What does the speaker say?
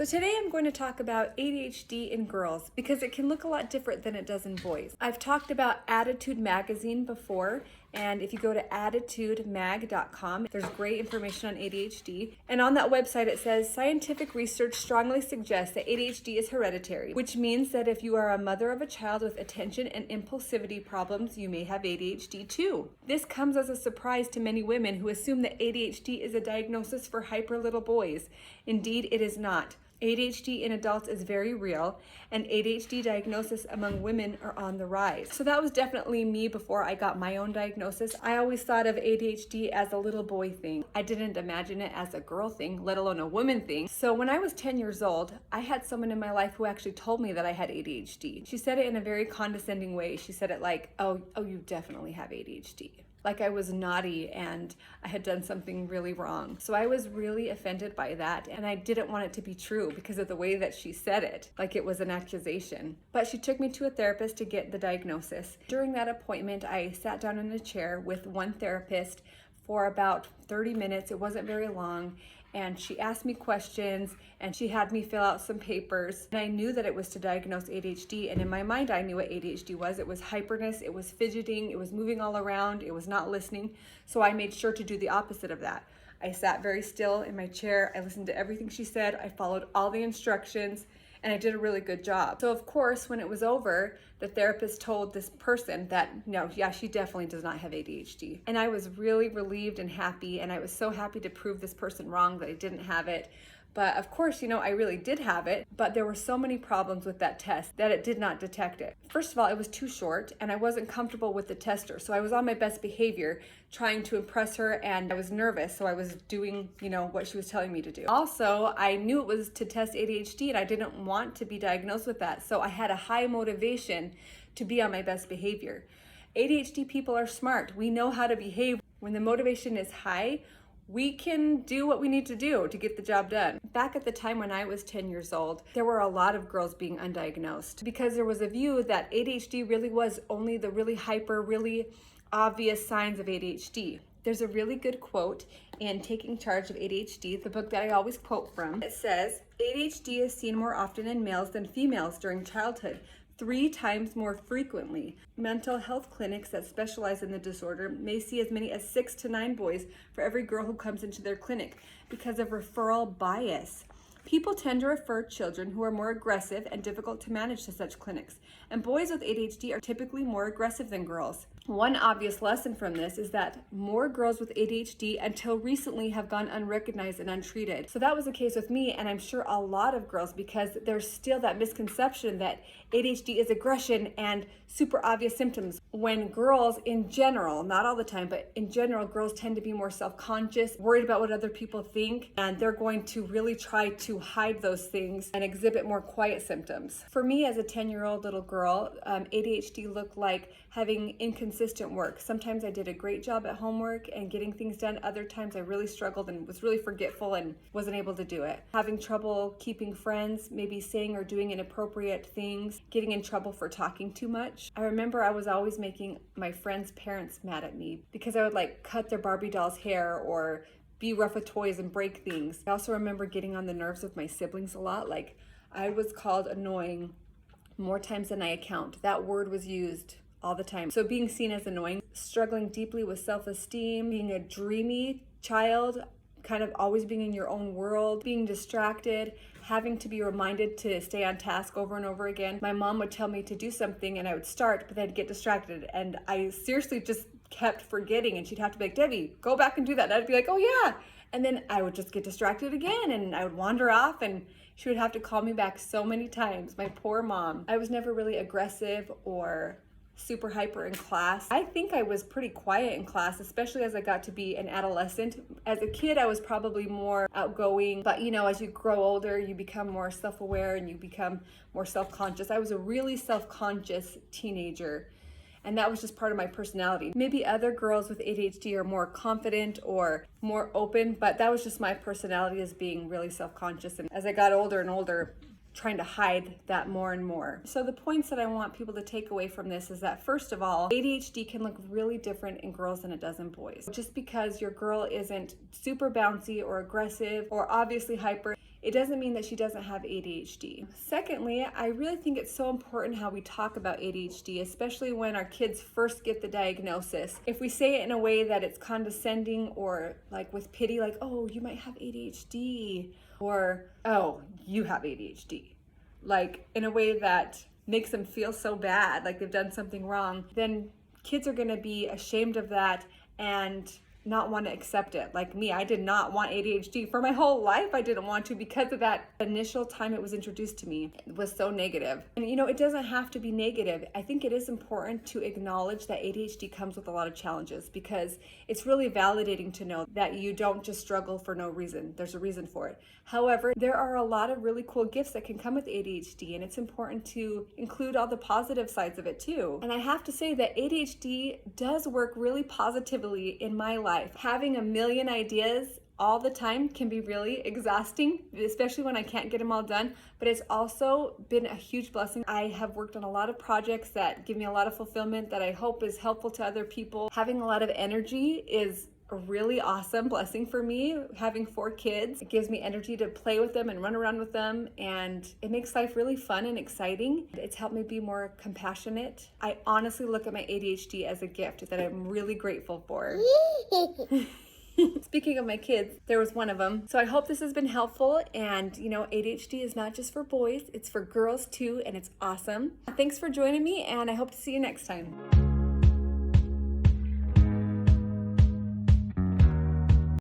So today I'm going to talk about ADHD in girls because it can look a lot different than it does in boys. I've talked about Attitude magazine before, and if you go to attitudemag.com, there's great information on ADHD. And on that website it says, scientific research strongly suggests that ADHD is hereditary, which means that if you are a mother of a child with attention and impulsivity problems, you may have ADHD too. This comes as a surprise to many women who assume that ADHD is a diagnosis for hyper little boys. Indeed, it is not. ADHD in adults is very real, and ADHD diagnosis among women are on the rise. So that was definitely me before I got my own diagnosis. I always thought of ADHD as a little boy thing. I didn't imagine it as a girl thing, let alone a woman thing. So when I was 10 years old, I had someone in my life who actually told me that I had ADHD. She said it in a very condescending way. She said it like, oh, you definitely have ADHD. Like I was naughty and I had done something really wrong. So I was really offended by that, and I didn't want it to be true because of the way that she said it, like it was an accusation. But she took me to a therapist to get the diagnosis. During that appointment, I sat down in a chair with one therapist for about 30 minutes. It wasn't very long. And she asked me questions and she had me fill out some papers. And I knew that it was to diagnose ADHD. And in my mind, I knew what ADHD was. It was hyperness, it was fidgeting, it was moving all around, it was not listening. So I made sure to do the opposite of that. I sat very still in my chair. I listened to everything she said. I followed all the instructions, and I did a really good job. So of course, when it was over, the therapist told this person that, no, yeah, she definitely does not have ADHD. And I was really relieved and happy, and I was so happy to prove this person wrong that I didn't have it. But of course, I really did have it, but there were so many problems with that test that it did not detect it. First of all, it was too short and I wasn't comfortable with the tester. So I was on my best behavior trying to impress her, and I was nervous. So I was doing, what she was telling me to do. Also, I knew it was to test ADHD and I didn't want to be diagnosed with that. So I had a high motivation to be on my best behavior. ADHD people are smart. We know how to behave. When the motivation is high, we can do what we need to do to get the job done. Back at the time when I was 10 years old, there were a lot of girls being undiagnosed because there was a view that ADHD really was only the really hyper, really obvious signs of ADHD. There's a really good quote in Taking Charge of ADHD, the book that I always quote from. It says, ADHD is seen more often in males than females during childhood, 3 times more frequently. Mental health clinics that specialize in the disorder may see as many as 6 to 9 boys for every girl who comes into their clinic because of referral bias. People tend to refer children who are more aggressive and difficult to manage to such clinics, and boys with ADHD are typically more aggressive than girls. One obvious lesson from this is that more girls with ADHD until recently have gone unrecognized and untreated. So that was the case with me, and I'm sure a lot of girls, because there's still that misconception that ADHD is aggression and super obvious symptoms. When girls in general, not all the time, but in general, girls tend to be more self-conscious, worried about what other people think, and they're going to really try to hide those things and exhibit more quiet symptoms. For me as a 10-year-old little girl, ADHD looked like having inconsistent work. Sometimes I did a great job at homework and getting things done. Other times I really struggled and was really forgetful and wasn't able to do it. Having trouble keeping friends, maybe saying or doing inappropriate things, getting in trouble for talking too much. I remember I was always making my friends' parents mad at me because I would cut their Barbie doll's hair or be rough with toys and break things. I also remember getting on the nerves of my siblings a lot. I was called annoying more times than I count. That word was used all the time. So being seen as annoying, struggling deeply with self-esteem, being a dreamy child, kind of always being in your own world, being distracted, having to be reminded to stay on task over and over again. My mom would tell me to do something and I would start, but then I'd get distracted. And I seriously just kept forgetting, and she'd have to be like, Debbie, go back and do that. And I'd be like, oh yeah. And then I would just get distracted again and I would wander off, and she would have to call me back so many times. My poor mom. I was never really aggressive or super hyper in class. I think I was pretty quiet in class, especially as I got to be an adolescent. As a kid, I was probably more outgoing, but as you grow older, you become more self-aware and you become more self-conscious. I was a really self-conscious teenager, and that was just part of my personality. Maybe other girls with ADHD are more confident or more open, but that was just my personality as being really self-conscious. And as I got older and older, trying to hide that more and more. So the points that I want people to take away from this is that, first of all, ADHD can look really different in girls than it does in boys. Just because your girl isn't super bouncy or aggressive or obviously hyper, it doesn't mean that she doesn't have ADHD. Secondly, I really think it's so important how we talk about ADHD, especially when our kids first get the diagnosis. If we say it in a way that it's condescending or like with pity, like, oh, you might have ADHD, or, oh, you have ADHD, like in a way that makes them feel so bad, like they've done something wrong, then kids are gonna be ashamed of that and not want to accept it. Like me, I did not want ADHD for my whole life. I didn't want to because of that initial time it was introduced to me. It was so negative. And you know, it doesn't have to be negative. I think it is important to acknowledge that ADHD comes with a lot of challenges because it's really validating to know that you don't just struggle for no reason. There's a reason for it. However, there are a lot of really cool gifts that can come with ADHD, and it's important to include all the positive sides of it too. And I have to say that ADHD does work really positively in my life. Having a million ideas all the time can be really exhausting, especially when I can't get them all done, but it's also been a huge blessing. I have worked on a lot of projects that give me a lot of fulfillment that I hope is helpful to other people. Having a lot of energy is a really awesome blessing for me. Having 4 kids, it gives me energy to play with them and run around with them, and it makes life really fun and exciting. It's helped me be more compassionate. I honestly look at my ADHD as a gift that I'm really grateful for. Speaking of my kids, there was one of them. So I hope this has been helpful, and you know, ADHD is not just for boys, it's for girls too, and it's awesome. Thanks for joining me, and I hope to see you next time.